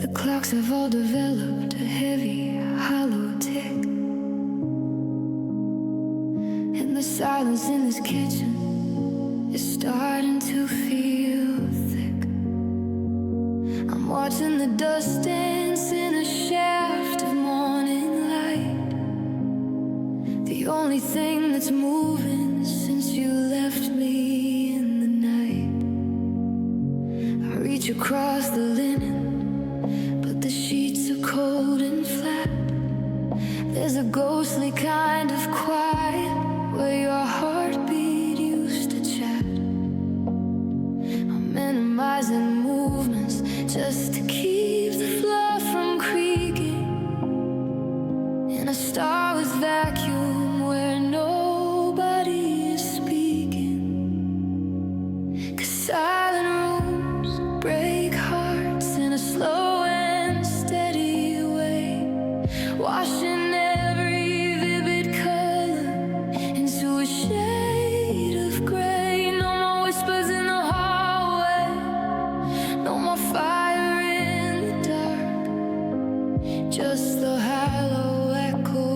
The clocks have all developed a heavy, hollow tick, and the silence in this kitchen is starting to feel thick. I'm watching the dust dance in a shaft of morning light. The only thing that's moving since you left me in the night. I reach across the linen, but the sheets are cold and flat. There's a ghostly kind of quiet where your heartbeat used to chat. I'm minimizing movements just to keep the floor from creaking in a starless vacuum where nobody is speaking. 'Cause silent rooms break hearts in a slow and steady way, washing every vivid color into a shade of gray. No more whispers in the hallway, no more fire in the dark, just the hollow echo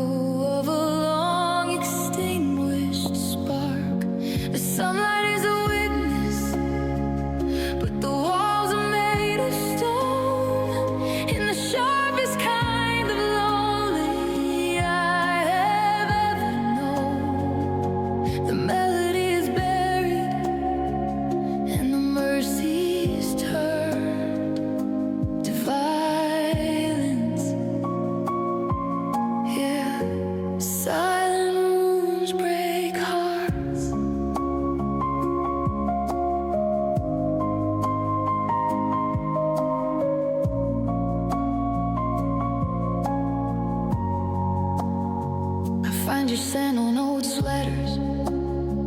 of a long extinguished spark. The sunlight is a witness, but the walls are made of stone, in the sharpest kind of lonely I have ever known. The melody is buried and the mercy's turned to violence. Yeah, silent rooms break hearts. I find your scent on old sweaters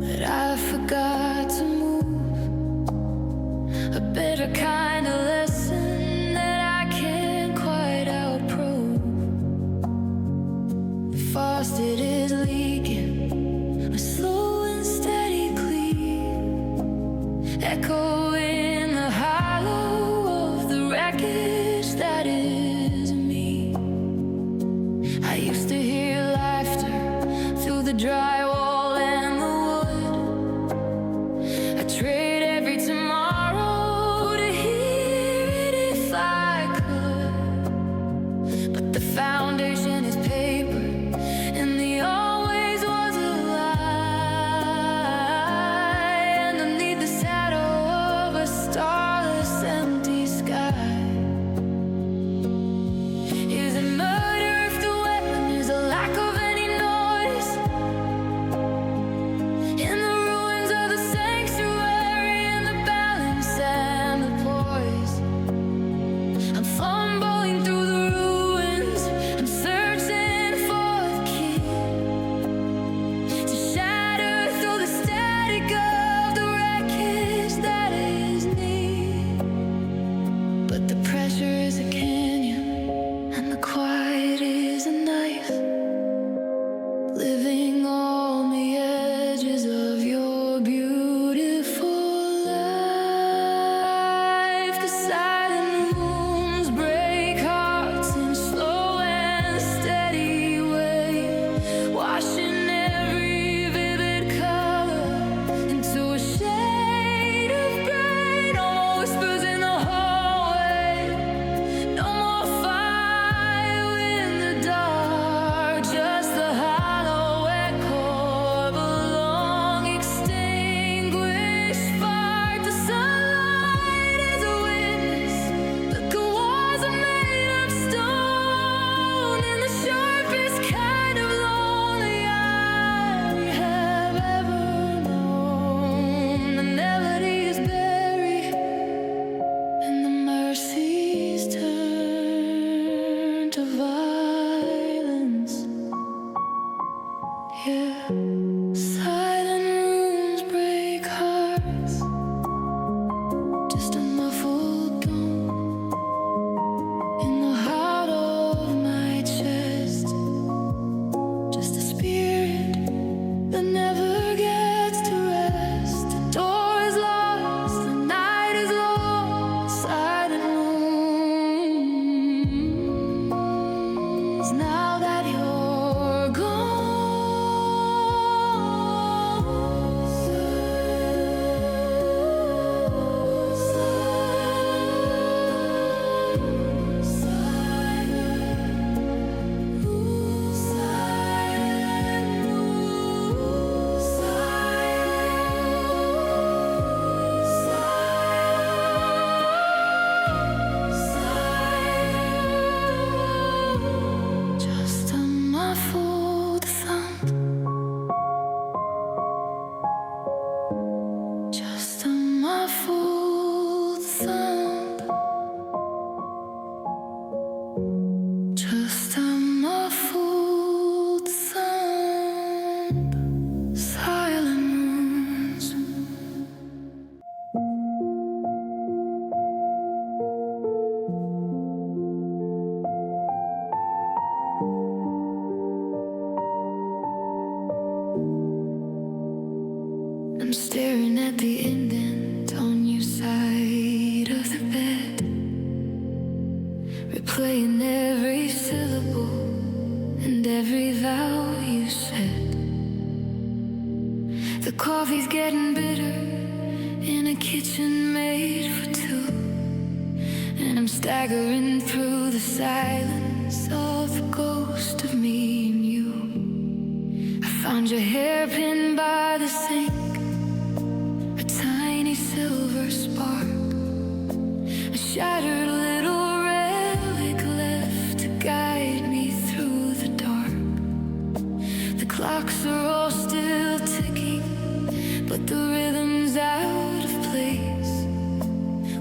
that I forgot to move. A bitter kind of lesson that I can't quite outprove. The faucet is leaking, a slow and steady clean, echoing the hollow of the wreckage that is me. I used to hear laughter through the drywall and the wood. I trade every tomorrow to hear it if I could. But the foundation is paper and the Just a muffled sound, silent moons. I'm staring at the indent on your side of the bed, replaying every syllable and every vow you said. The coffee's getting bitter in a kitchen made for two, and I'm staggering through the silence of the ghost of me and you. I found your hairpin by the sink, a tiny silver spark, a shattered little relic left to guide me through the dark. The clocks are all still ticking, but the rhythm's out of place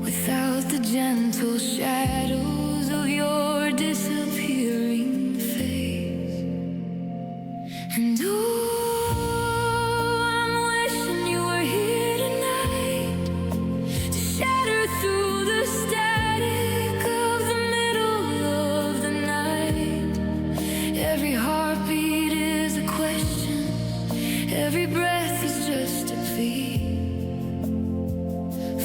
without the gentle shadows of your disappearing face. And ooh, I'm wishing you were here tonight to shatter through the static of the middle of the night. Every heartbeat is a question, every breath is just a plea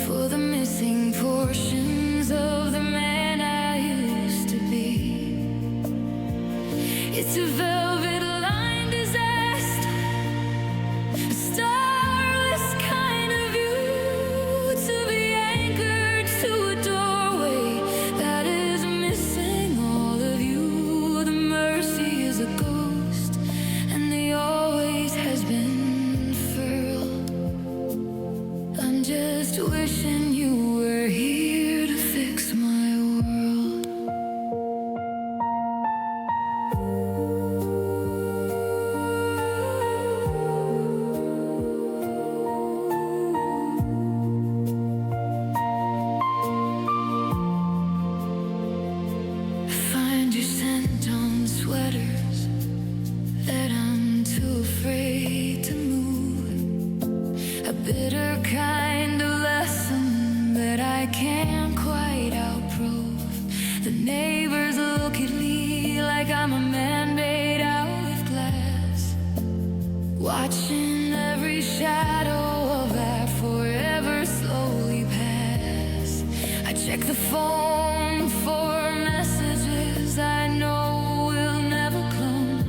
for the missing portions of the man I used to be. It's a velvet-lined disaster, a starless kind of view, to be anchored to a doorway that is missing all of you. The mercy is a ghost, and the always has been furled. I'm just wishing you were here to fix my world. Find your scent on sweaters that I'm too afraid to move, a bitter kind of lesson that I can't quite outprove. The neighbors look at me like I'm a man made out of glass, watching every shadow of that forever slowly pass. I check the phone for messages I know will never come,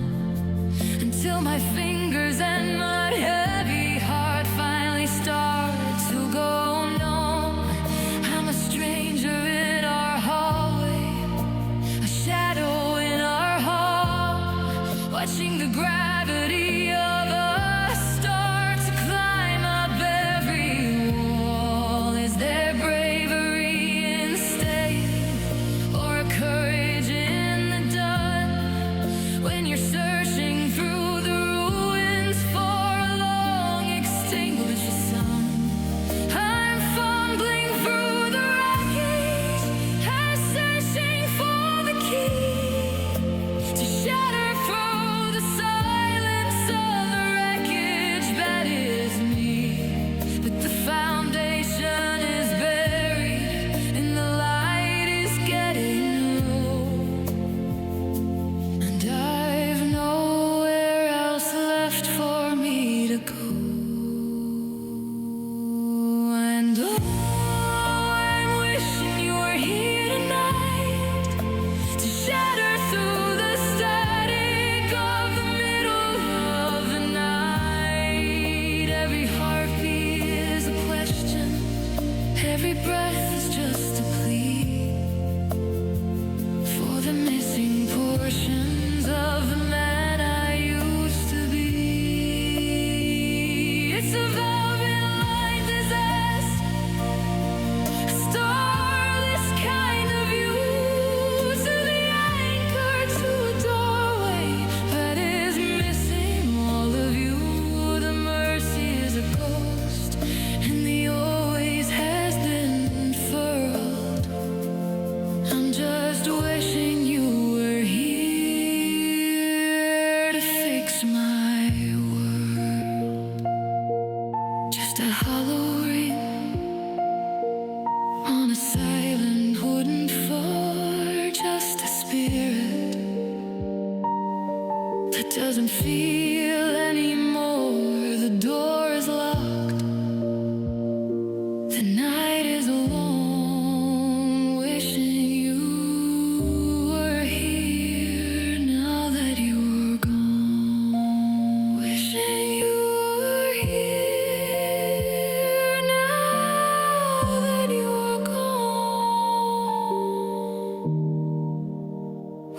until my fingers and my heavy heart finally start to go numb. I'm a stranger in our hallway, a shadow in our hall, watching the gravity of us start to climb up every wall. Is there bravery in staying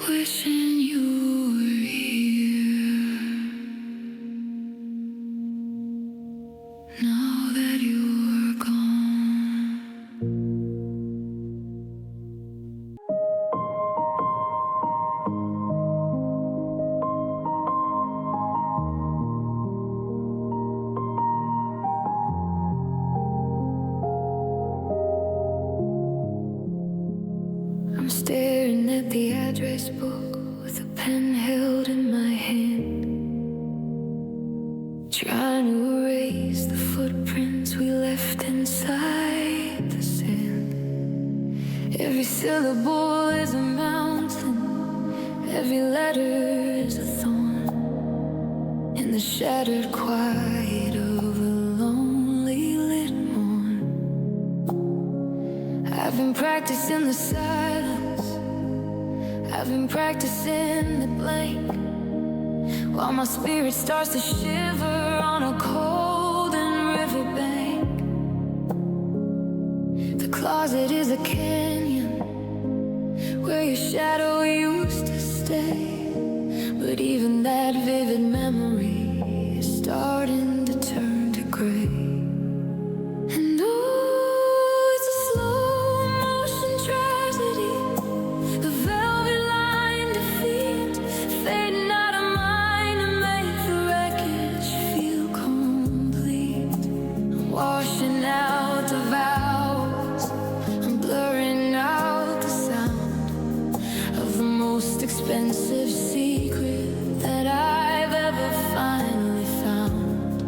wishing you were here. Now that you're gone, I'm staring at the address book with a pen held in my hand, trying to erase the footprints we left inside the sand. Every syllable is a mountain, every letter is a thorn, in the shattered quiet of a lonely lit morn. I've been practicing the silence, I've been practicing the blank, while my spirit starts to shiver on a cold and riverbank. The closet is a canyon where your shadow used to stay, but even that vivid memory is starting to turn to gray. And oh, it's a slow motion tragedy, the velvet line defeat, fading out of mind to make the wreckage feel complete. I'm washing out the vows, I'm blurring out the sound of the most expensive secret that I've ever finally found.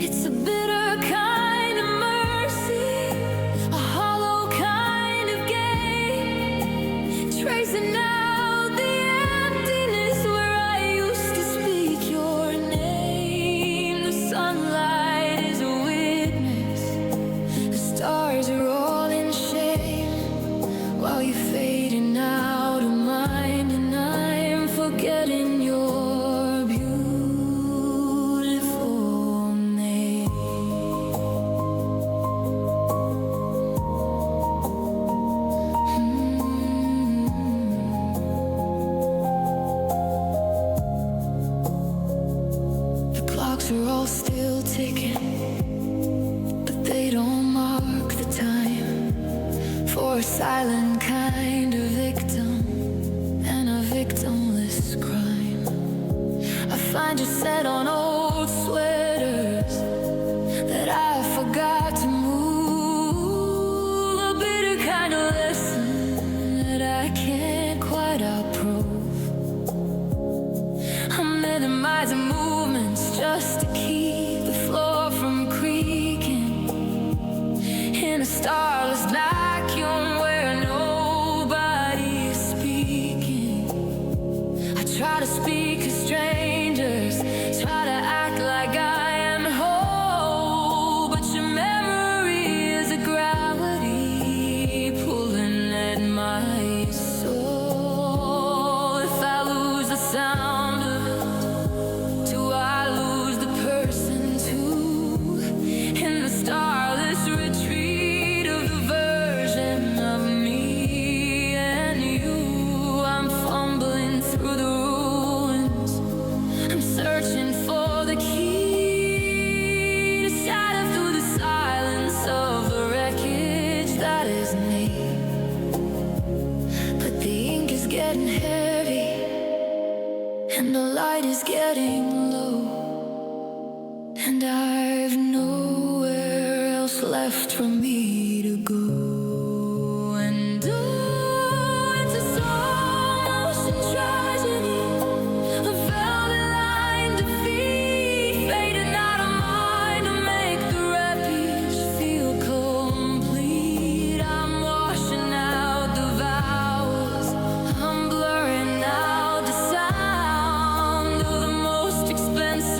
It's a bitter kind of mercy, a hollow kind of gain, tracing out the emptiness where I used to speak your name. The sunlight is a witness, the stars are all in shame, while you're fading out of mind and I'm forgetting your beautiful name. The clocks are all still ticking, but they don't mark the time for a silent kind of victim and a victimless crime. I find you set on old sweaters that I forgot to move, a bitter kind of lesson that I can't quite approve. I'm minimizing movements just to keep the floor from creaking, in a starless vacuum where nobody is speaking. I try to speak as strangers, try to act like I am whole, but your memory is a gravity pulling at my soul. If I lose the sound of it, do I lose the person too? In the starless retreat of the version of me and you, I'm fumbling through the ruins, I'm searching for the key to shatter through the silence of the wreckage that is me. But the ink is getting heavy and the light is getting low, and I've nowhere else left for me to go. And oh, it's a slow motion tragedy, a velvet line defeat, fading out of mind to make the wreckage feel complete. I'm washing out the vowels, I'm blurring out the sound of the most expensive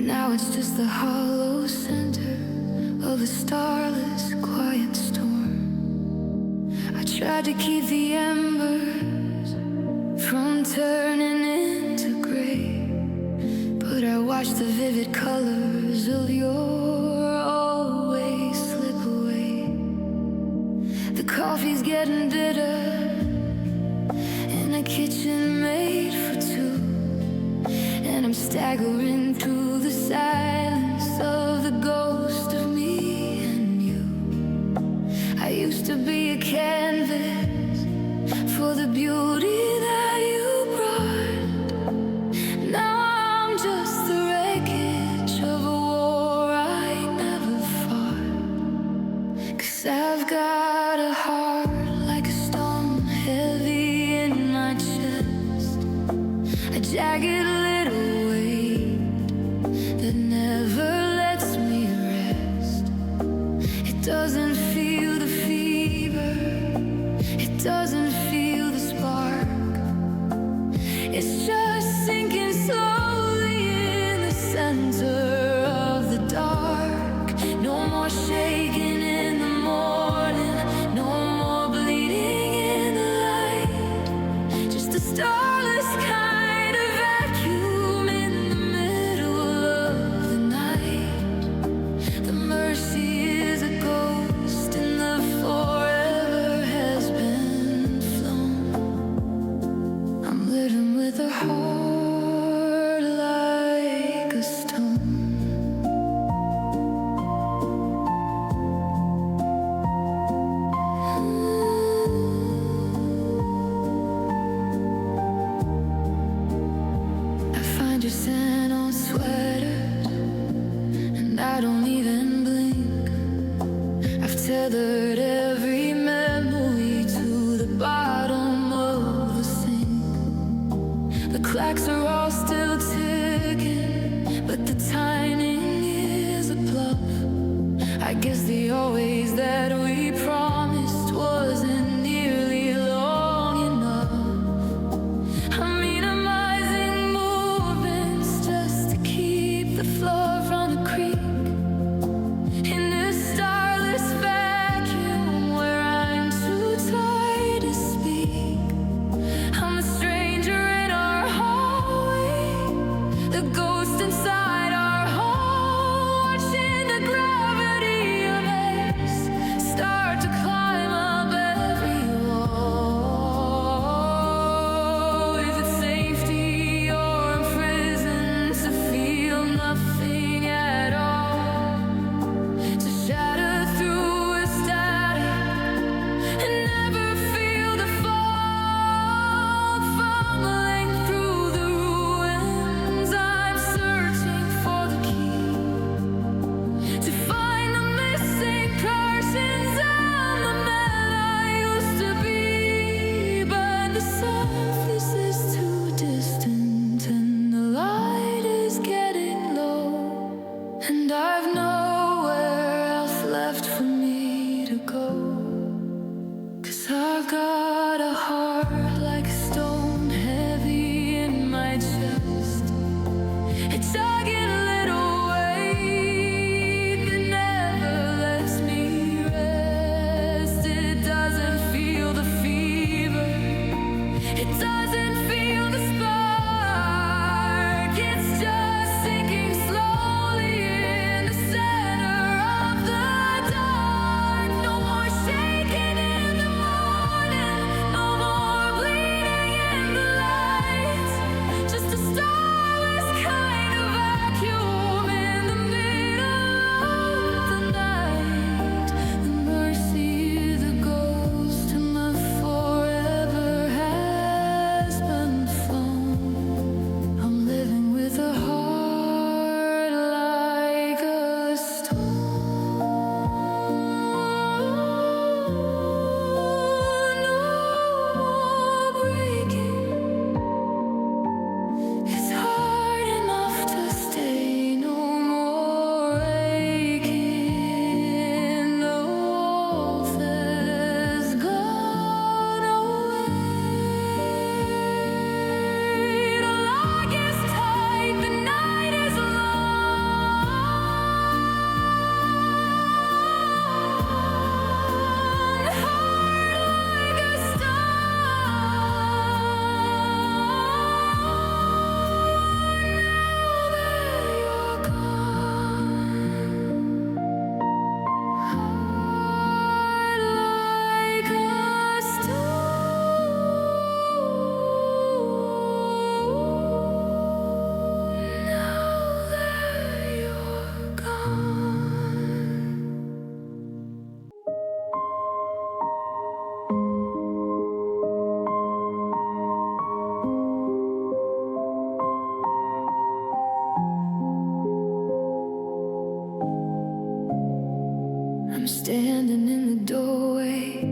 Now it's just the hollow center of a starless, quiet storm. I tried to keep the embers from turning into gray, but I watched the vivid colors of your always slip away. The coffee's getting bitter in a kitchen made for two, and I'm staggering through the silence of the ghost of me and you. I used to be a canvas for the beauty that you brought. Now I'm just the wreckage of a war I never fought. 'Cause I've got a heart like a stone, heavy in my chest, a jagged little weight that never lets me rest. It doesn't feel the fever, it doesn't feel the spark. It's just sinking slowly in the center of the dark. No more shaking in the morning, no more bleeding in the light. Just a starless kind of vacuum in the middle of the night. The mercy is a ghost and the forever has been flown. I'm living with a heart like a stone. I find your scent on sweaters, and I don't even blink. I've tethered every memory to the bottom of the sink. The clocks are all still ticking, but the timing is a bluff. I guess the always that we promised wasn't nearly long enough. I'm minimizing movements just to keep the flow from the creek. In this starless vacuum where I'm too tired to speak, I'm a stranger in our hallway, the ghost inside our home, watching the gravity of us start to climb up every wall. Is it safety or imprisoned to feel nothing at all? To shatter through a static and never feel the fall, fumbling through the ruins. I'm searching for the key to find the missing persons. I'm the man I used to be, but the surface is too distant and the light is getting low, and I've nowhere else left for me to go. 'Cause I've got a heart like a stone, heavy in my chest, a jagged little weight that never lets me rest. It doesn't feel the fever, it doesn't feel the spark. It's just sinking slowly in I'm standing in the doorway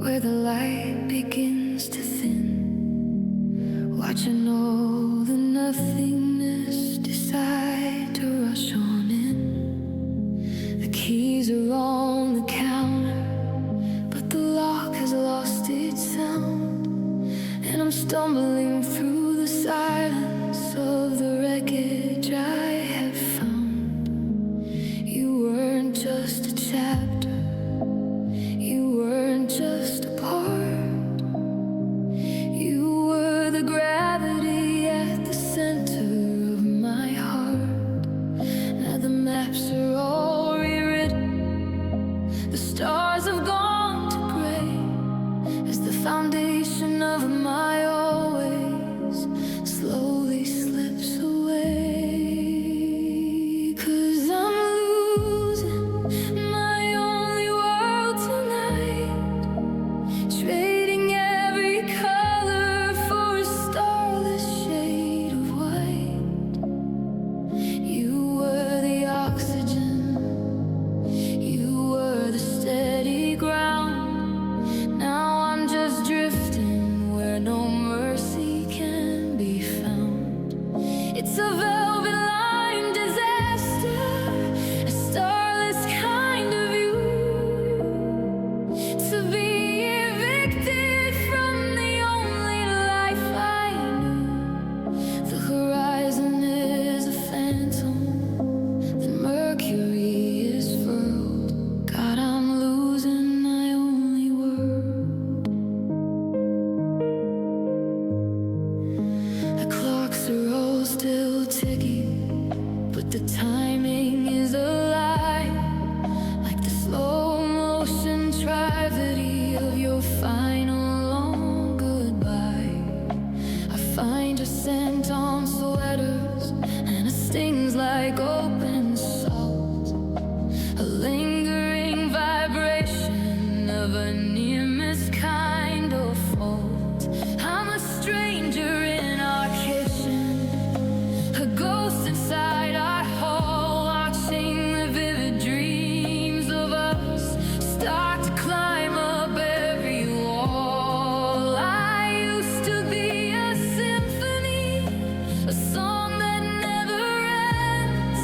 where the light begins to thin, watching all the nothingness decide to rush on in. The keys are on the counter, but the lock has lost its sound, and I'm stumbling through the silence of the wreckage I had found. You weren't just a chapter, you weren't just a part, you were the gravity at the center of my heart. Now the maps are all rewritten, the stars have gone to gray, as the foundation of my always slowly slips away. 'Cause I'm losing my only world tonight, trading every color for a starless shade of white. You were the oxygen, you were the steady ground. Now I'm just drifting where no mercy can be found. It's a velvet line disaster, a starless kind of view, to be evicted from the only life I knew. The horizon is a phantom, the mercury is furled. God, I'm losing my only word. The clocks are all still ticking, but the timing is a lie, like the slow motion tragedy of your final long goodbye. I find your scent on sweaters, and it stings like open salt, a lingering vibration of a near-miss kind of fault. I'm a stranger in our kitchen, a ghost inside our hall, watching the vivid dreams of us start to climb up every wall. I used to be a symphony, a song that never ends,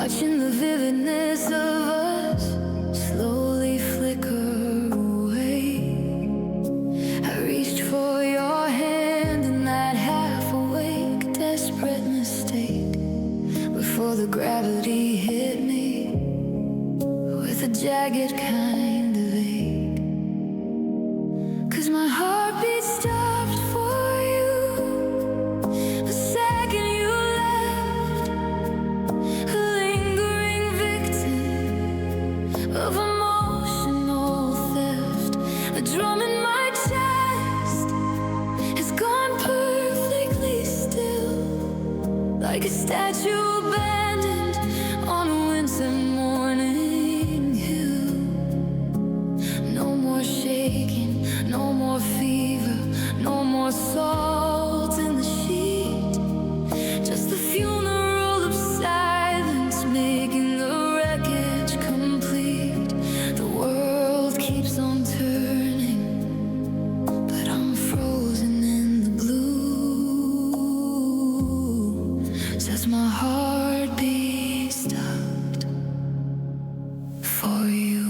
watching the vividness of us slowly flicker away. I reached for your hand in that half-awake, desperate mistake, before the gravity hit me with a jagged kind of ache. 'Cause my heartbeat stopped for you the second you left, a lingering victim of emotional theft. The drum in my chest has gone perfectly still, like a statue abandoned on a winter morning hill. No more shaking, no more fever, no more salt in the sheet, just the funeral of silence, making the wreckage complete. The world keeps on turning, but I'm frozen in the blue. Says my heartbeat stopped for you.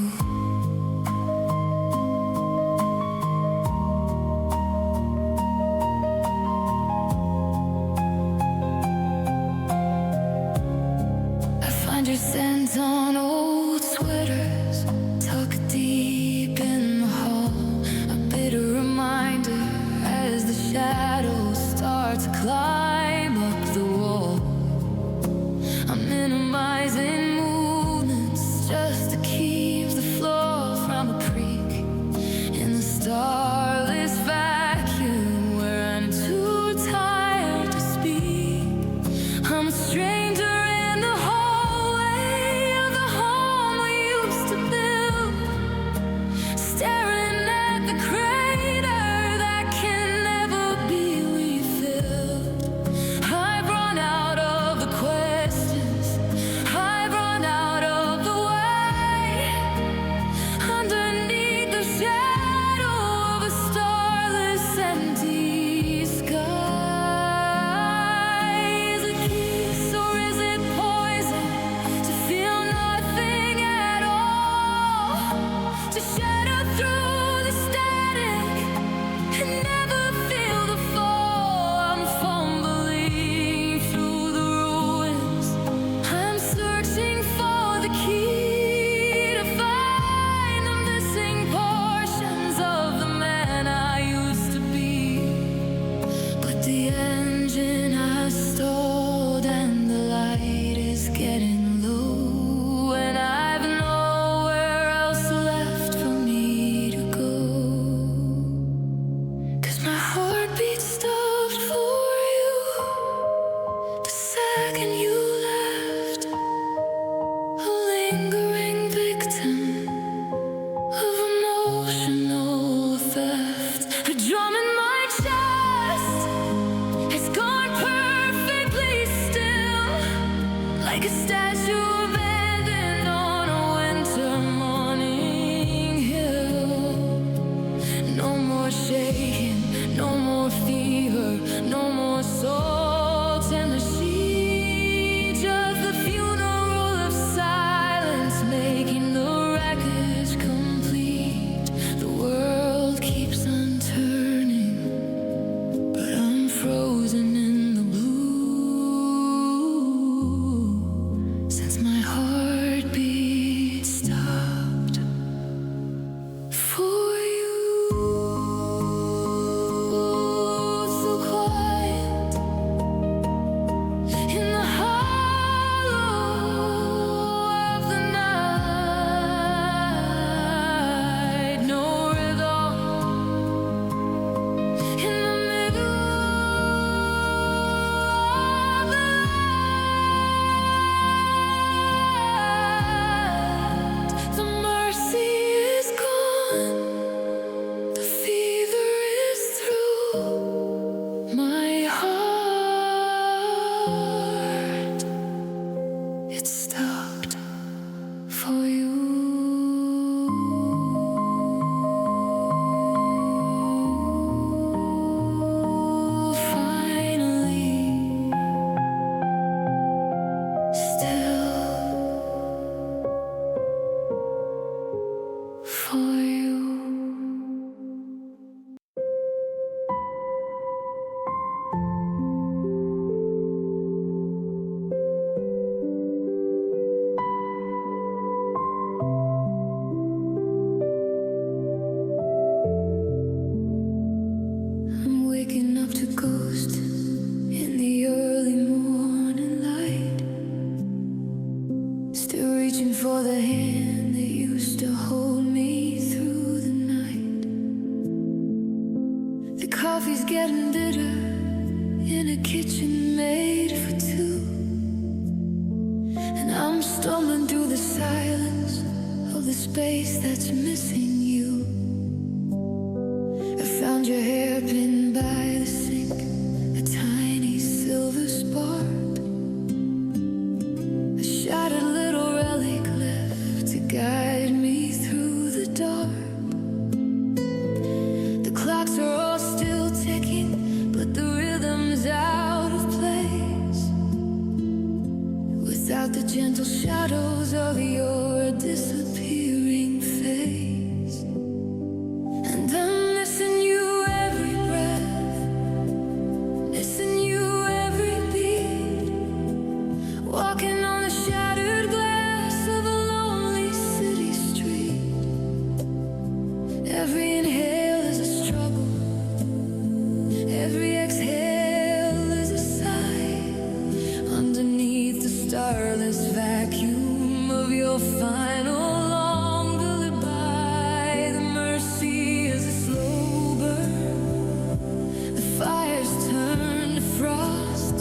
I find your scent on old sweaters, tucked deep in the hall, a bitter reminder as the shadows start to climb up the wall. I'm minimizing movements just to keep the floor from a creak in the starless vacuum where I'm too tired to speak. I'm a stranger in the hallway of the home we used to build, staring at the crater that can never be refilled. I've run out of the questions, I've run out of the way. Underneath the shadow of a starless empty sky, is it kiss or is it poison to feel nothing at all, to shatter through the static and never feel the fall? I'm fumbling through the ruins, I'm searching for the key to find the missing portions of the man I used to be. But the engine has stalled and the light is getting low, and I've nowhere else left for me to go. 'Cause my heartbeat stopped for you the second you left, a lingering victim of emotional theft. The drum in my chest has gone perfectly still, like a statue abandoned on a winter morning hill. No more shaking, no more fever, no more salt in the sheet, just the funeral of silence, Reaching for the hand that used to hold me through the night. The coffee's getting bitter in a kitchen made for two, and I'm stumbling through the silence of the space that's missing you. I found your hairpin by the sink, a tiny silver spark, a shattered little relic left to guide me through the dark. The clocks are all still ticking, but the rhythm's out of place without the gentle shadows of your disappearing face. And I'm missing you every breath, missing you every beat, walking on the shattered glass of a lonely city street. Every inhale is a struggle, every exhale is a sigh, underneath the starless vacuum of your final long lullaby. The mercy is a slow burn, the fire's turned to frost,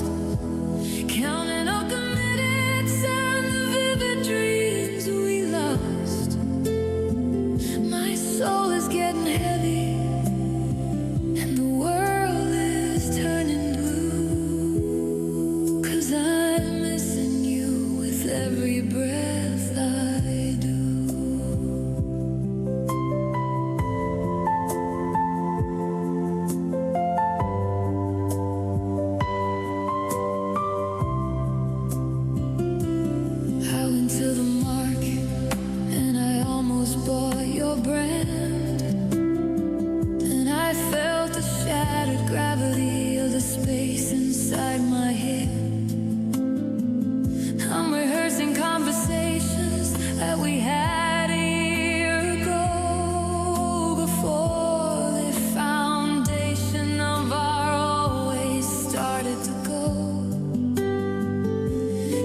counting up the minutes and the vivid dreams we lost. My soul is getting heavy and the world is turning blue, 'cause I'm missing you with every breath I do. I went to the market and I almost bought your brand, and I felt the shattered gravity of the space inside my head. I'm rehearsing conversations that we had a year ago, before the foundation of our always started to go.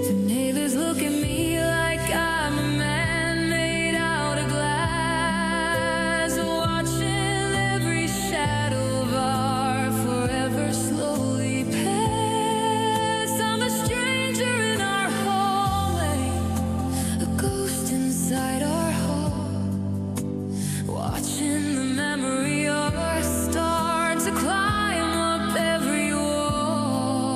The neighbors look at me like I'm a man made out of glass, watching every shadow of our forever slowly pass. I'm a stranger in our hallway, a ghost inside our hall, watching the memory of our start to climb up every wall.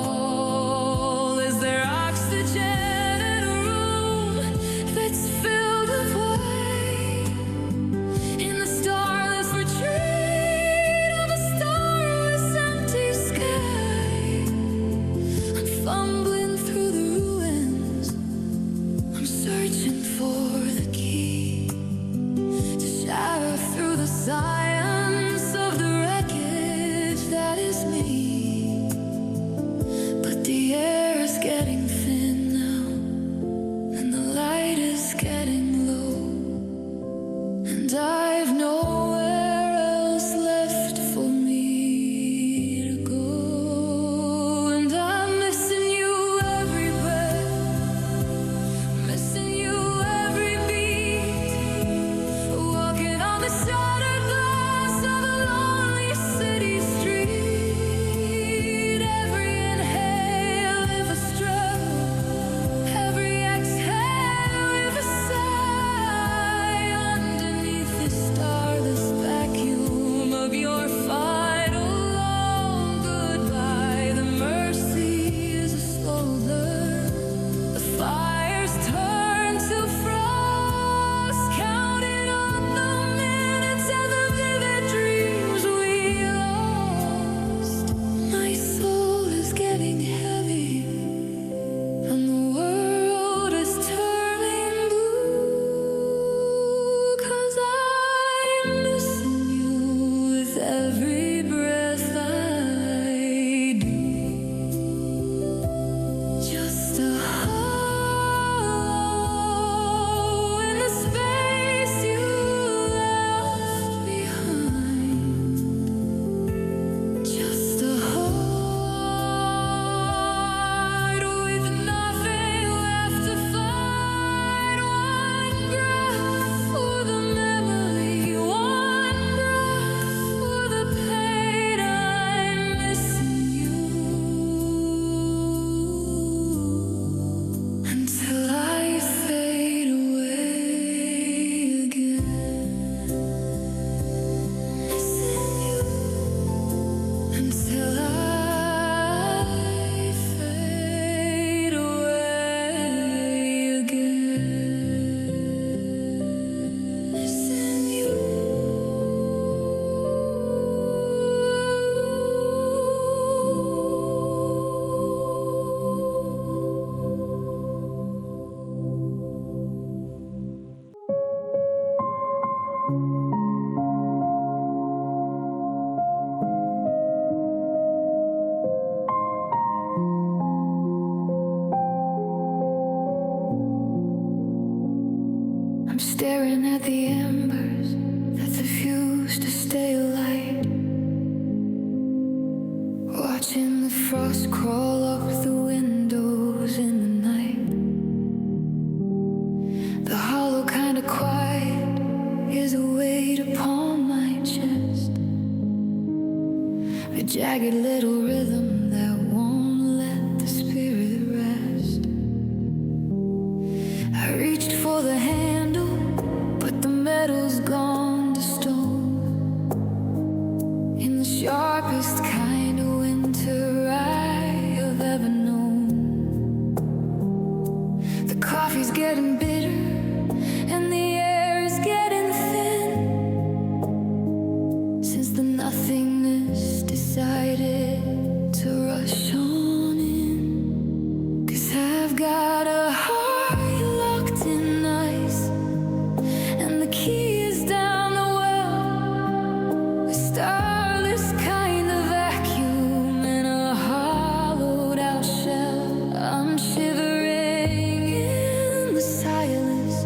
Is there oxygen in a room that's filled with white, in the starless retreat of a starless empty sky? I'm fumbling through the ruins, I'm searching for the key to shatter through the science of the wreckage that is me. But the air is getting thin now, and the light is getting low, and I've nowhere else left for me to go. And I'm missing you every breath, missing you every beat, walking on the shattered glass I'm staring at the embers that refuse to stay alight, watching the frost crawl up the windows in the night. The hollow kind of quiet is a weight upon my chest, a jagged little rhythm that won't let the spirit rest. I reached for the handle, but the metal's gone to stone. In the sharpest kind of winter I have ever known. The coffee's getting bitter and the air is getting thin, since the nothingness decided to rush on in. 'Cause I've got a heart locked in ice, and the key is down the well, a starless kind of vacuum in a hollowed out shell. I'm shivering in the silence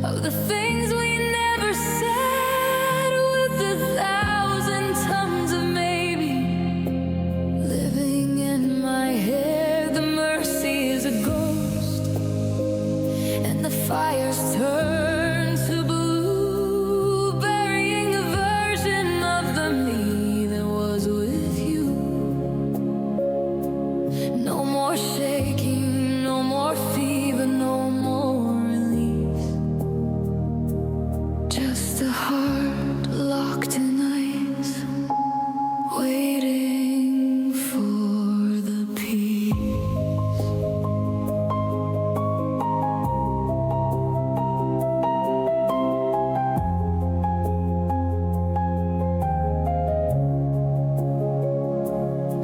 of the things we never said, with a thousand tons of maybe living in my head. The mercy is a ghost, and the fires turn to blue, burying the version of the me that was with you. No more shaking, no more fever, no more release. Just a heart locked in ice, waiting for the peace.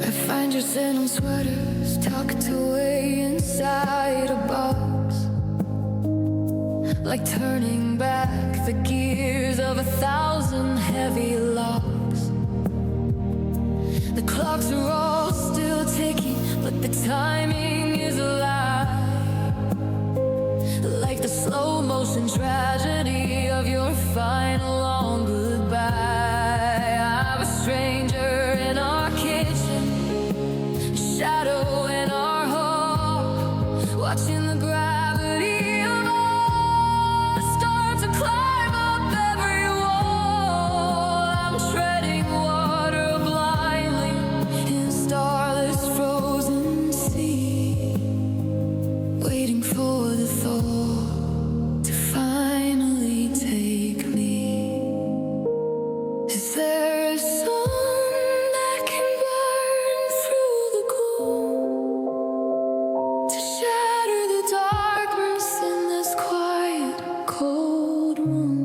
I find your denim sweaters tucked away inside a box, like turning back the gears of 1,000 heavy locks. The clocks are all still ticking, but the timing is a lie, like the slow motion tragedy of your final long goodbye. I'm a stranger in our kitchen, a shadow in our hall, watching the gravity of us start to climb up every wall. I'm treading water blindly in a starless frozen sea, waiting for the thaw to finally take me. Is there a sun that can burn through the gloom to shatter the darkness in this quiet, cold room?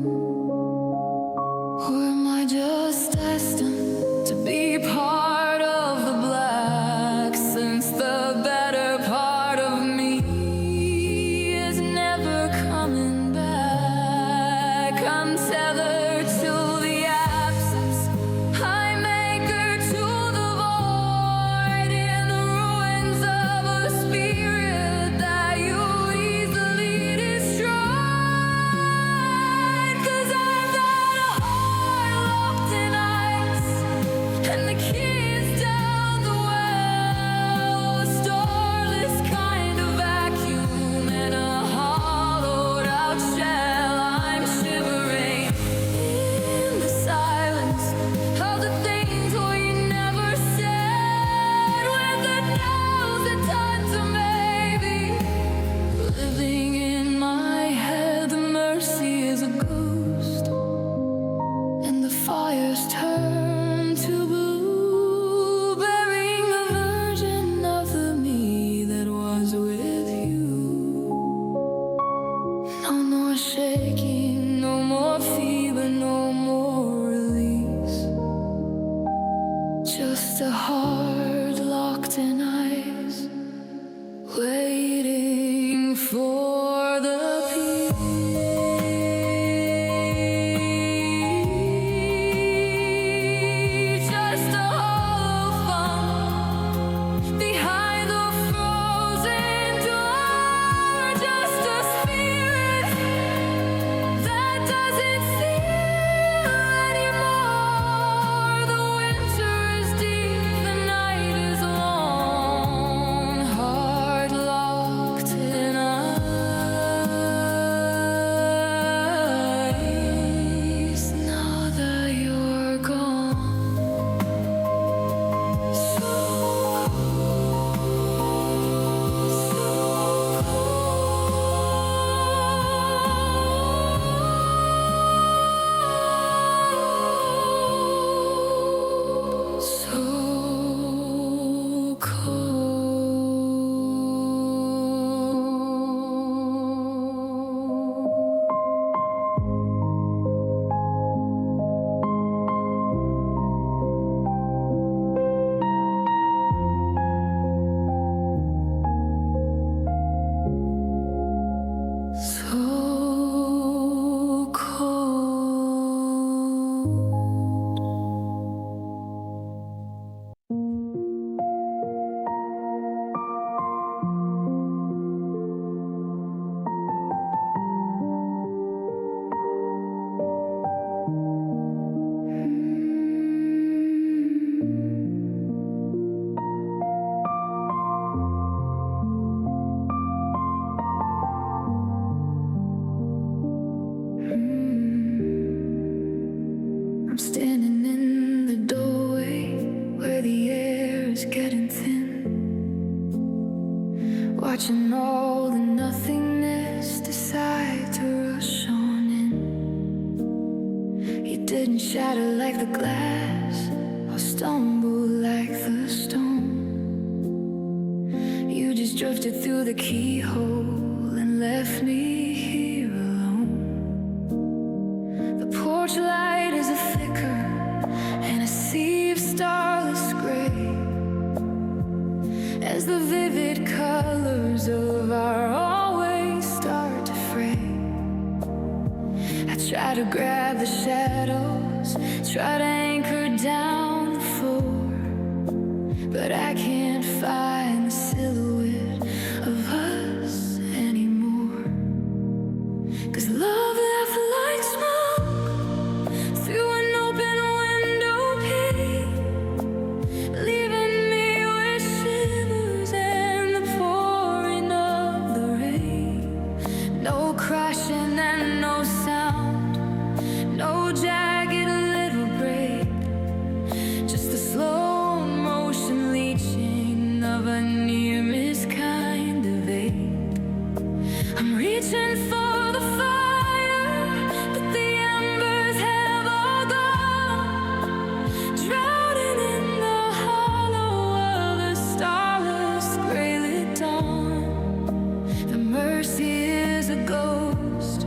Or am I just destined to be part of the black, since the better part of me is never coming back? I'm tethered to the absence, I'm anchored to the void, in the ruins of a spirit that you easily destroyed. 'Cause I've got a heart locked in ice, and the key is down the well, a starless kind of vacuum in a hollowed out shell. I'm shivering in the silence of the things we never said, with 1,000 tons of maybe living in my head. The mercy is a ghost, and the fires turn to blue, burying a version of the me that was with you. No more shaking, no more fever, no more release. Just a heart locked in ice, waiting for the peace. Just a hollow funk behind the frozen door. Just a spirit shatter like the glass, I'll stumble like the stone. You just drifted through the keyhole and left me here alone. The porch light is a flicker and a sea of starless gray, as the vivid colors of our always start to fray. I try to grab the shadows, try to anchor down the floor, but I can't find the silhouette of us anymore. 'Cause love left like smoke through an open window pane, leaving me with shivers and the pouring of the rain. No crashing and no sound, no jagged little break, just the slow motion leaching of a near-miss kind of ache. I'm reaching for the fire, but the embers have all gone, drowning in the hollow of the starless gray-lit dawn. The mercy is a ghost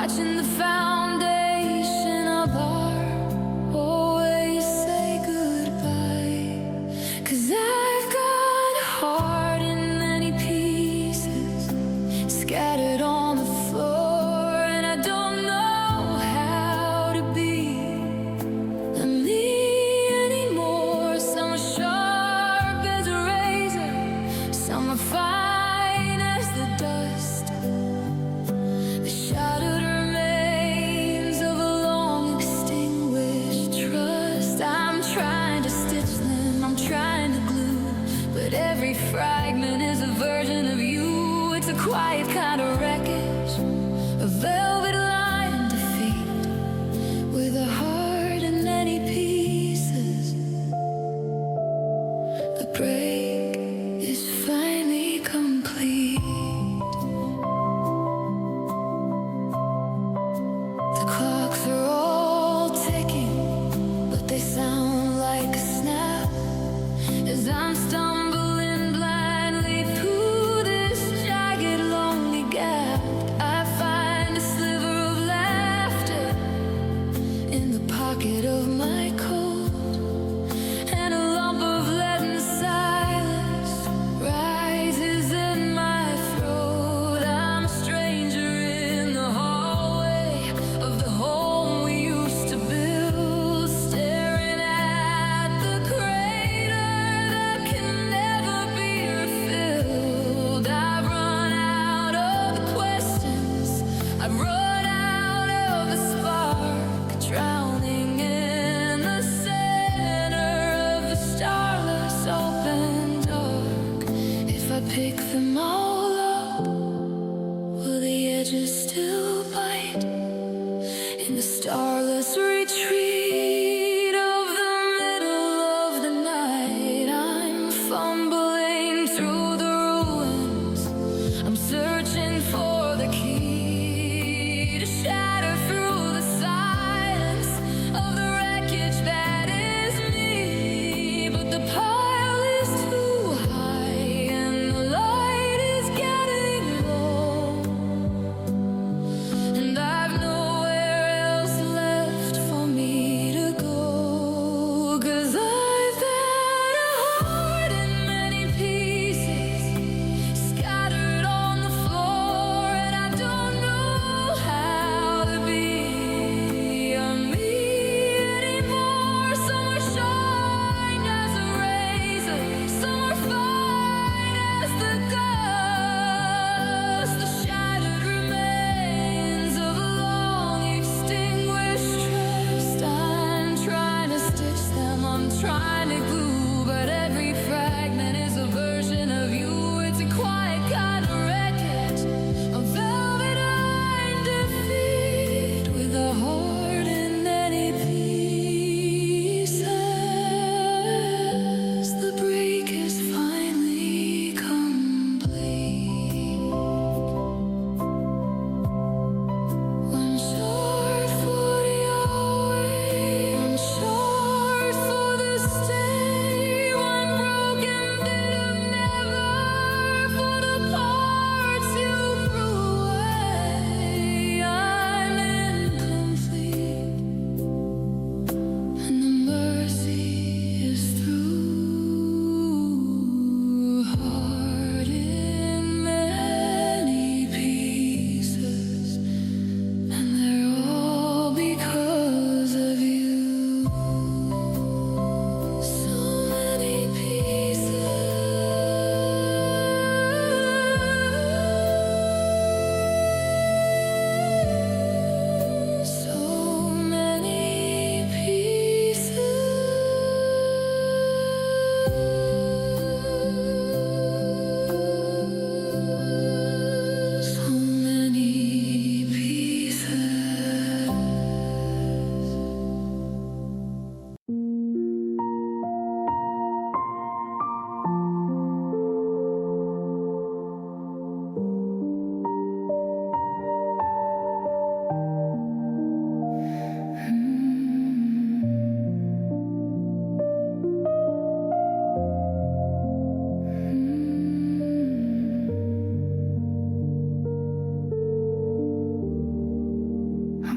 watching the foundation of our always say goodbye. 'Cause I've got a heart in many pieces, scattered on the floor, and I don't know how to be me anymore. Some are sharp as a razor, some are fine as the dust, the shattered remains of a long extinguished trust. I'm trying to stitch them, I'm trying to glue, but every fragment is a version of you. It's a quiet kind of wreckage, a velvet line defeat, with a heart in many pieces. The break is finally complete. The clocks are all ticking, but they sound like a snap as I'm stumbling blindly through this jagged, lonely gap. I find a sliver of laughter in the pocket of my coat, and a lump of leaden silence rises in my throat. I'm a stranger in the hallway of the home we used to build, staring at the crater that can never be refilled. I've run out of the questions, I've run out of the spark, drowning in the center of the starless open dark. If I pick them all up, will the edges still bite in the starless retreat of the middle of the night? I'm fumbling through the ruins, I'm searching for the key to shatter through the silence of the wreckage that is me. But the pile is too high and the light is getting low, and I've nowhere else left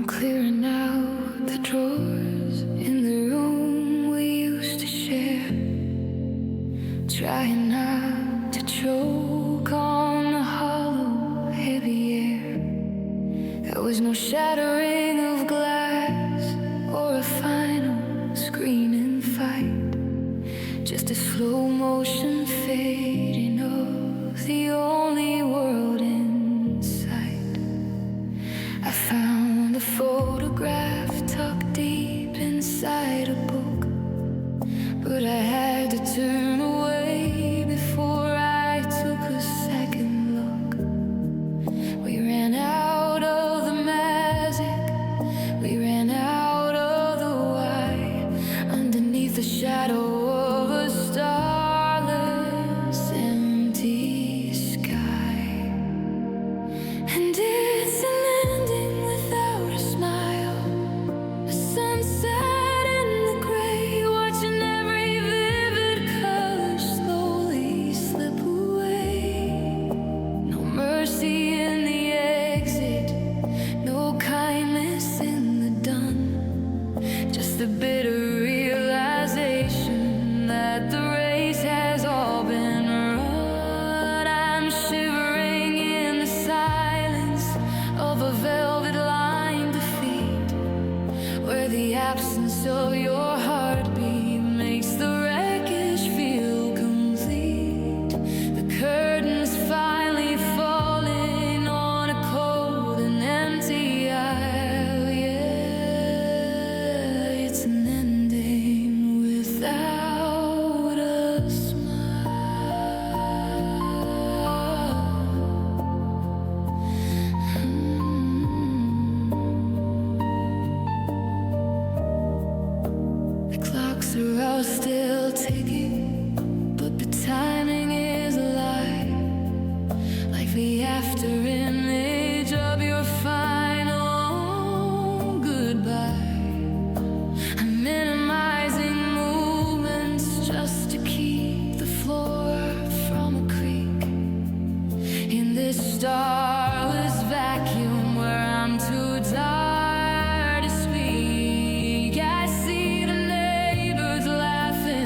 I'm clearing out the drawers in the room we used to share, trying not to choke on the hollow, heavy air. There was no shattering of glass or a final screaming fight, just a slow motion fading of the only world in sight. I found a photograph tucked deep inside a book, but I had to turn away before I took a second look. We ran out of the magic, we ran out of the why, underneath the shadow of a starless empty sky. And it's an ending without a smile, a sunset in the gray, watching every vivid color slowly slip away. No mercy in the exit, no kindness in the done, just the bitter realization that the race has all been run. I'm shivering in the silence of a velvet-lined defeat, where the absence of your heartbeat makes the wreckage feel complete. The curtains finally falling on a cold and empty aisle. Yeah, it's an ending without a smile. The clocks are all still ticking, but the timing is a lie, like the after image of your final goodbye. I'm minimizing movements just to keep the floor from a creak in this starless vacuum where I'm too tired to speak. I see the neighbors laughing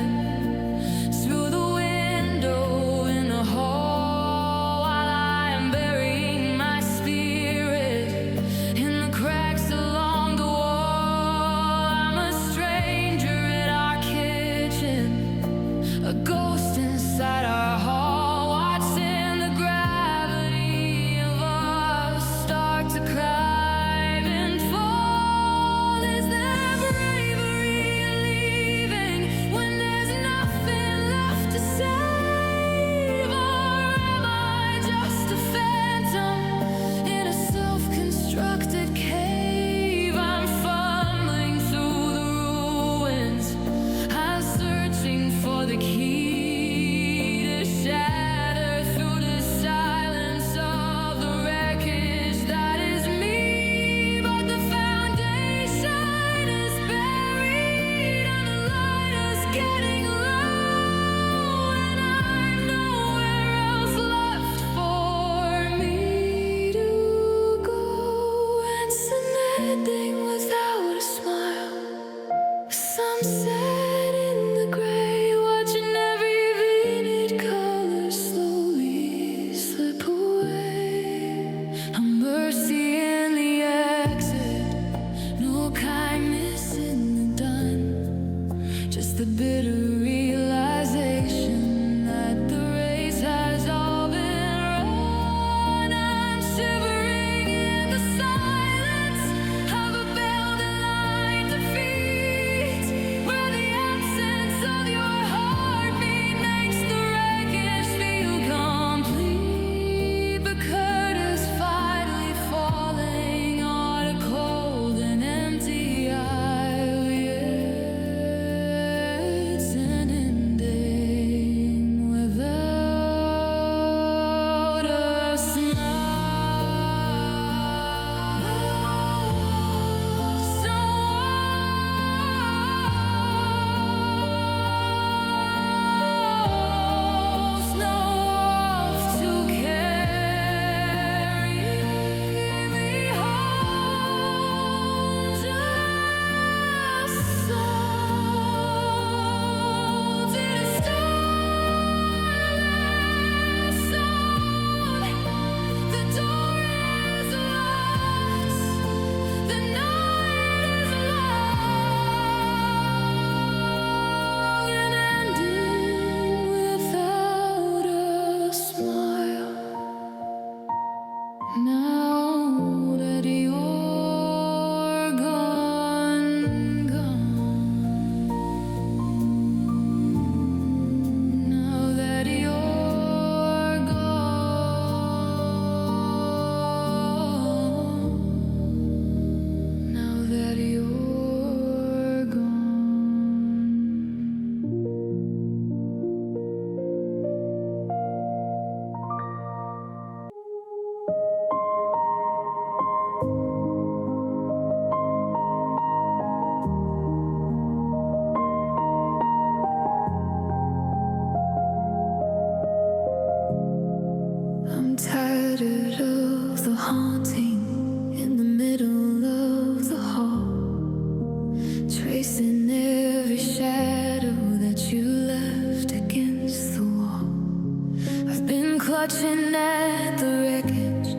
clutching at the wreckage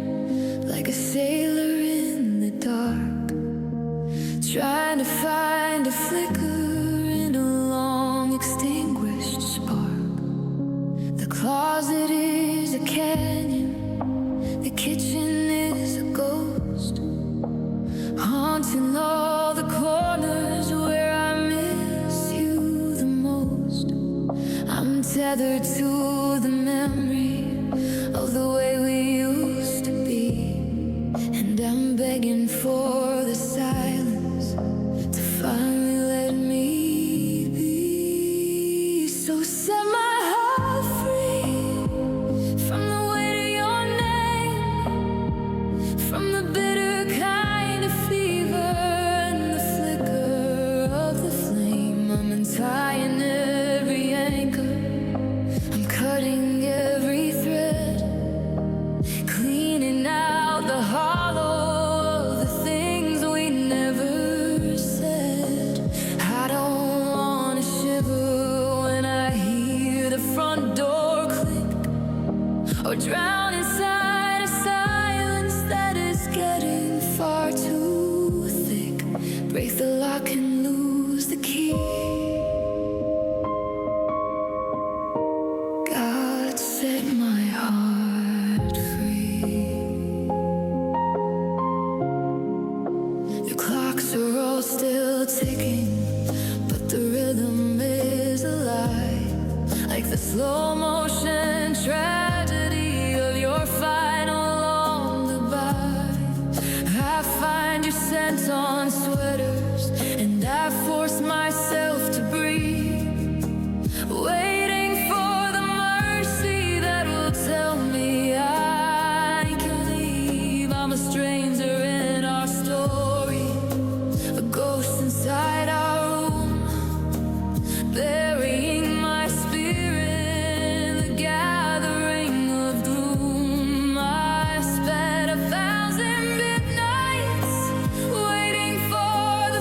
like a sailor in the dark, trying to find a flicker in a long extinguished spark. The closet is a canyon, the kitchen is a ghost, haunting all the corners where I miss you the most. I'm tethered to the memory of the way we used to be, and I'm begging for the silence to finally let me be. So set my heart free from the weight of your name, from the bitter kind of fever and the flicker of the flame. I'm untying every anchor, I'm cutting every thread, cleaning out the hollow of the things we never said. I don't wanna shiver when I hear the front door click, or drown inside a silence that is getting far too thick. Break the lock and lose the key. God, set my heart free. The clocks are all still ticking, but the rhythm is alive, like the slow motion tragedy of your final long goodbye. I find your scent on sweaters, and I force myself to breathe, waiting for the mercy that will tell me I can leave. I'm a stranger in our story, a ghost inside our room, burying my spirit in the gathering of gloom. I spent 1,000 midnights waiting for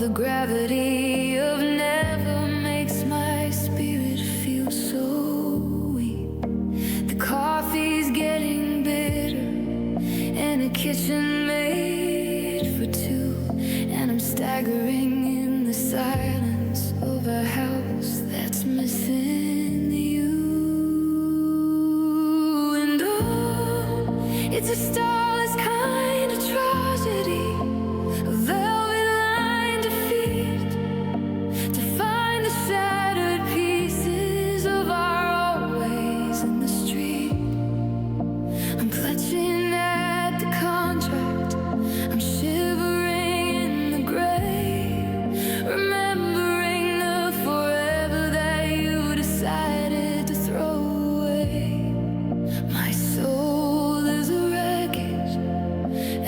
the gravity of never makes my spirit feel so weak. The coffee's getting bitter in a kitchen made for two, and I'm staggering in the silence of a house that's missing you. And oh, it's a starless kind of tragedy, a velvet line defeat, to find the shattered pieces of our always in the street. I'm clutching at the contract, I'm shivering in the gray, remembering the forever that you decided to throw away. My soul is a wreckage,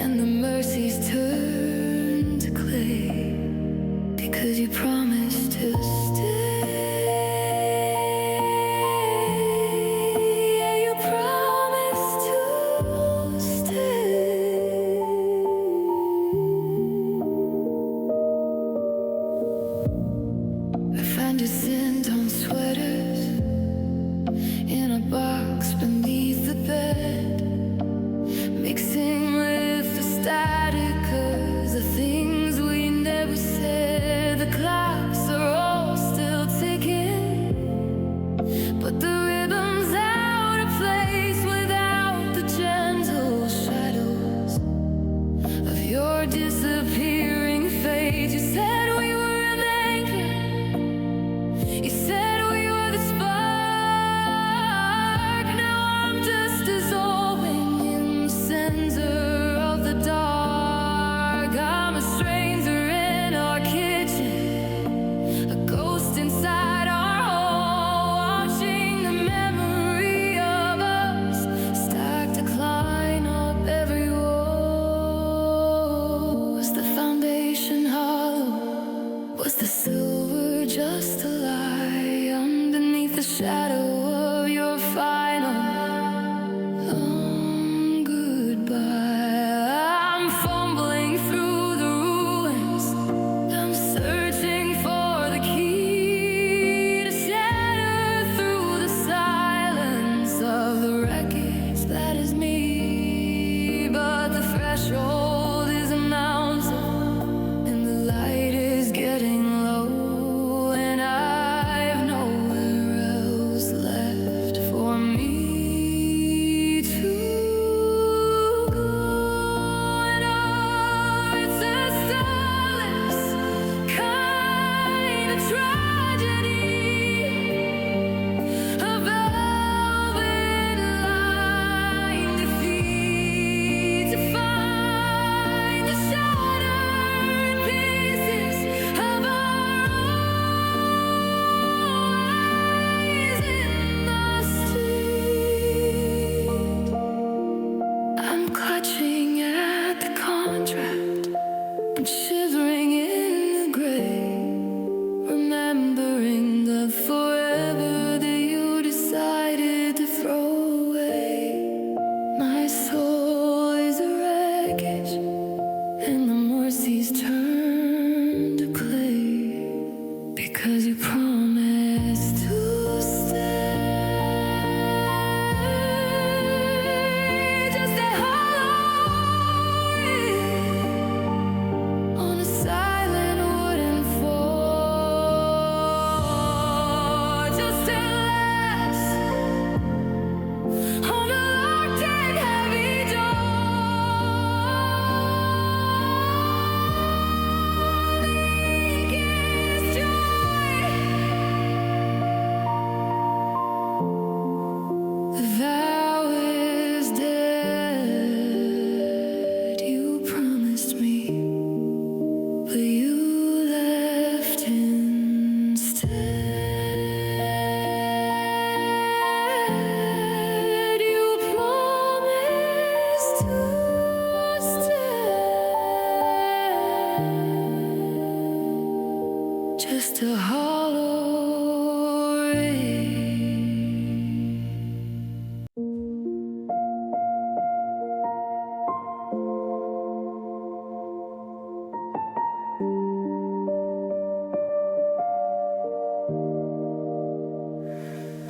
and the mercies turn to clay, because you promised to stay. Yeah, you promised to stay. I find your scent on sweaters in a box beneath the bed, mixing with the static, 'cause the things we never said, the clocks are all still ticking, but the rhythm's out of place without the gentle shadows of your disappearing face. You said we were an anchor, you said we were the spark. Now I'm just dissolving in the center of the dark. I'm a stranger in our kitchen, a ghost inside our home, watching the memory of us start to climb up every wall. Was the foundation hollow? Was the silver just a lie underneath the shadow of your final goodbye? I'm fumbling through the ruins, I'm searching for the key to shatter through the silence of the wreckage that is me. But the threshold is a mountain, and the light is getting low, and I've nowhere else left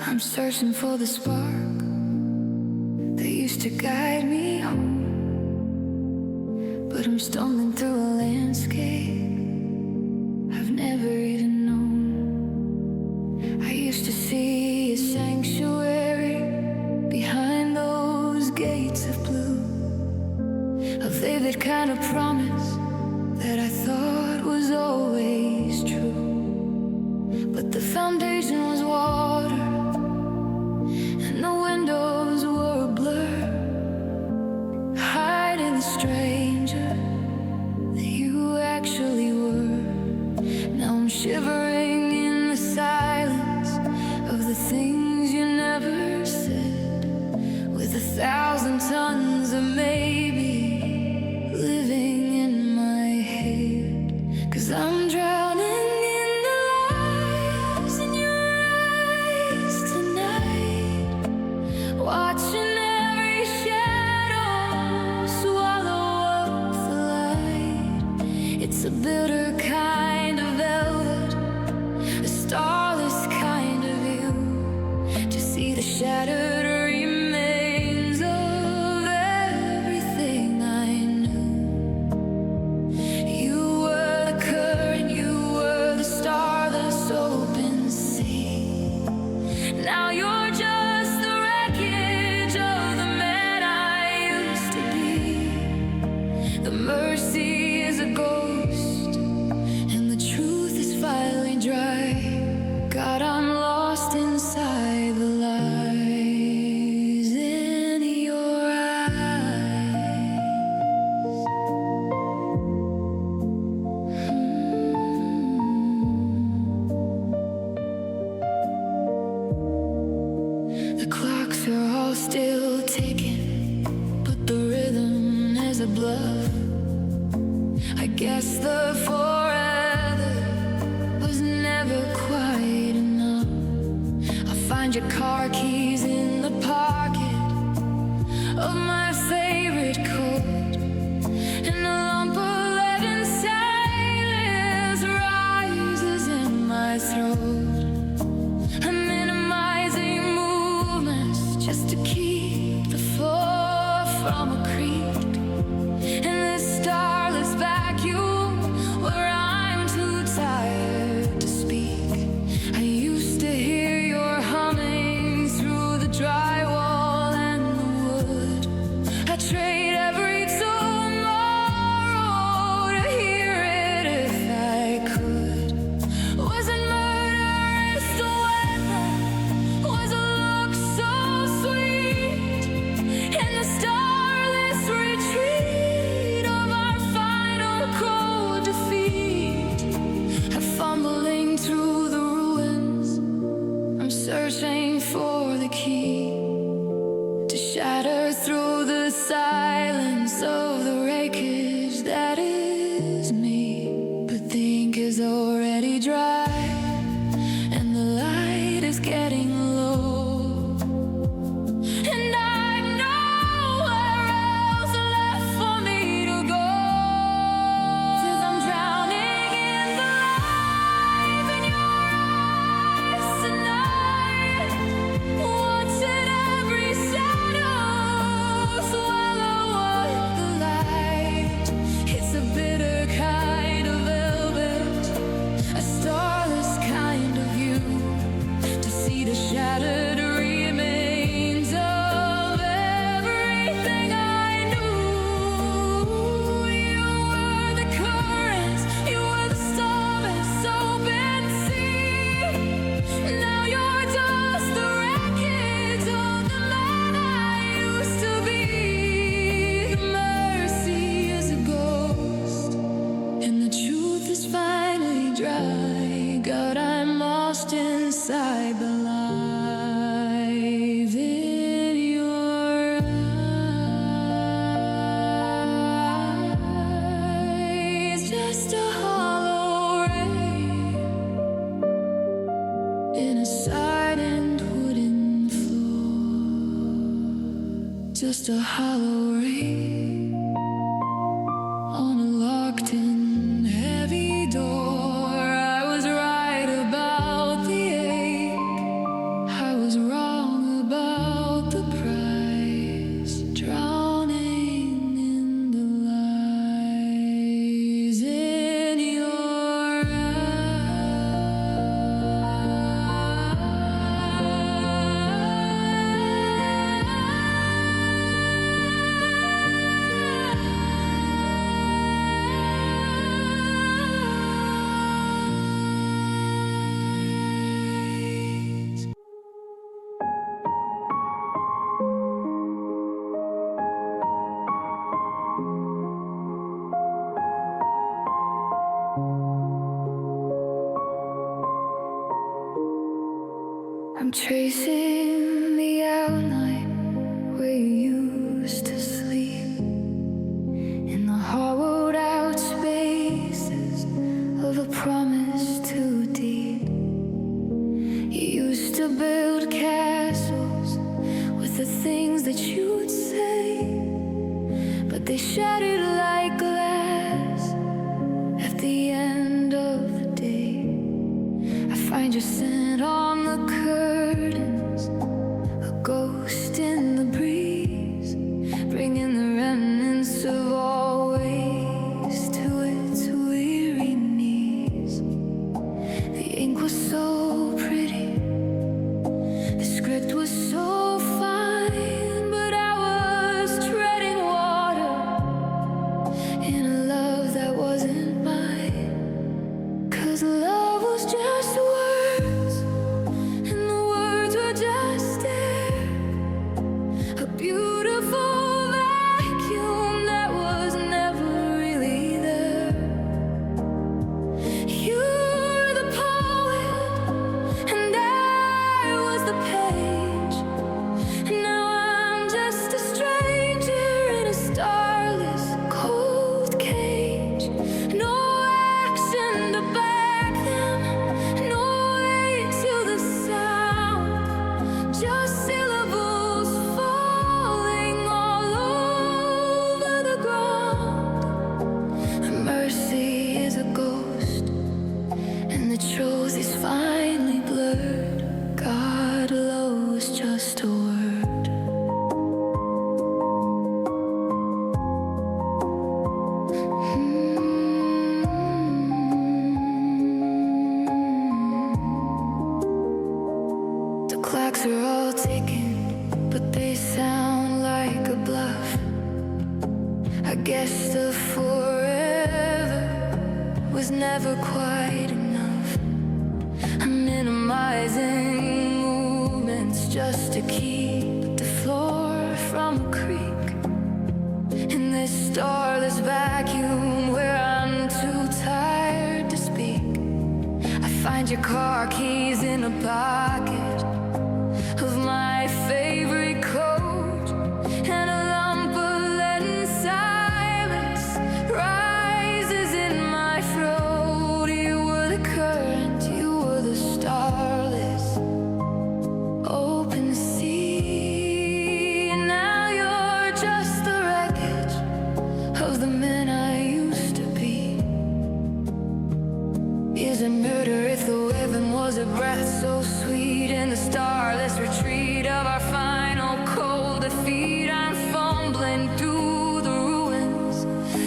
I'm searching for the spark that used to guide me home, but I'm stumbling through a landscape I've never even known. I used to see a sanctuary behind those gates of blue, a vivid kind of promise that I thought was always true. But the foundation was water, and the windows were a blur, hiding the stranger that you actually were. Now I'm shivering in the silence of the things you never said, with 1,000 tons of maybe living in my head. 'Cause I'm drowning watching every shadow swallow up the light. It's a bitter kind of velvet, a starless kind of view, to see the shattered remains of everything I knew. You were the current, you were the starless open sea. Now you're just mercy is a ghost, and the truth is finally dry. God, I'm lost inside the lies in your eyes. The clocks are all still ticking, but the rhythm is a bluff. I guess the forever was never quite enough. I find your car keys in the pocket of my favorite coat, and a lump of lead and silence rises in my throat. I'm minimizing movements just to keep the floor from a creak, and this starless vacuum where I'm too tired to speak. I used to hear your humming through the drywall and the wood. I trade every tomorrow to hear it if I could. Was it murder? Is the weather? Was a look so sweet in the starless retreat of our final cold defeat? I'm fumbling through the ruins, I'm searching for the key to shatter through the silence of the wreckage that is me. But the ink is already dry, and the light is getting low, and I've nowhere else left for me to go. 'Cause I'm drowning in the light in your eyes tonight, watching every shadow swallow up the light. It's a bitter kind of velvet, a starless kind of view, to see the shattered remains of everything I knew. You were the current, you were the starless open sea. Now you're just the wreckage of the man I used to be. The mercy is a ghost, and the truth is finally dry. God, I'm lost inside the life in your eyes. Just a hollow ray in a silent wooden floor. Just a hollow ray on a locked-in heavy door. I was right about the ache, I was I'm tracing the outline where you used to sleep, in the hollowed out spaces of a promise too deep. You used to build castles with the things that you'd say, but they shattered like glass at the end of the day. I find your scent on the curtains, a ghost in the breeze, bringing the remnants of always to its weary knees. The ink was so pretty, the script was so fine, but I was treading water in a love that wasn't mine. 'Cause love was just words, and the words were just air, a beautiful vacuum that was never really there. You were the poet, and I was the page, and now I'm just a stranger in a starless, cold cage. No action to back them, no weight to the sound, just syllables falling all over the ground. Mercy is a ghost, and the truth is finally blurred. God, love was just a word. The clocks are all ticking, but they sound like a bluff. I guess the forever was never quite enough. I'm minimizing movements just to keep the floor from a creak. In this starless vacuum where I'm too tired to speak, I find your car keys in a pocket of my favorite coat, and a lump of leaden silence rises in my throat. You were the current, you were the starless open sea, and now you're just the wreckage of the men I used to be. Is it murder if the weapon was a breath so sweet, in the starless retreat of our final cold defeat? I'm fumbling through the ruins,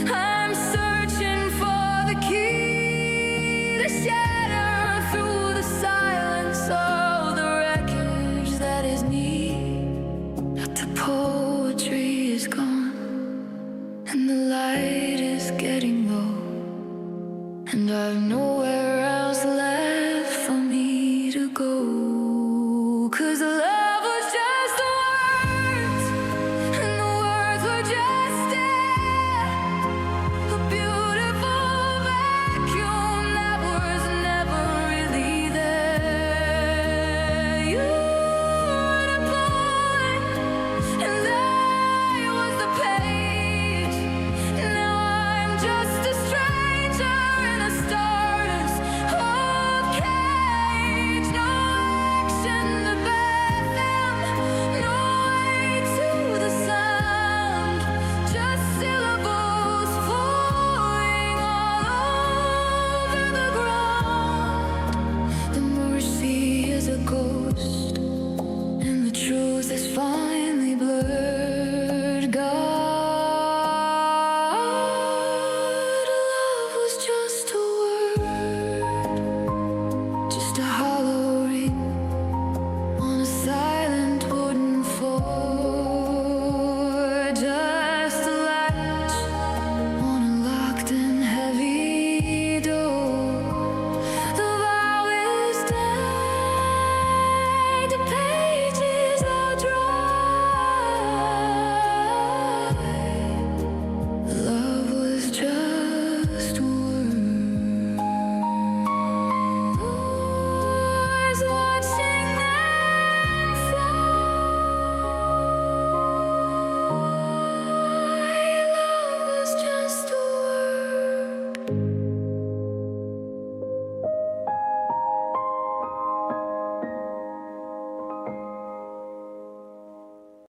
I'm searching for the key to shatter through the silence of the wreckage that is me. But the poetry is gone, and the light is getting low, and I've nowhere else left for me to go.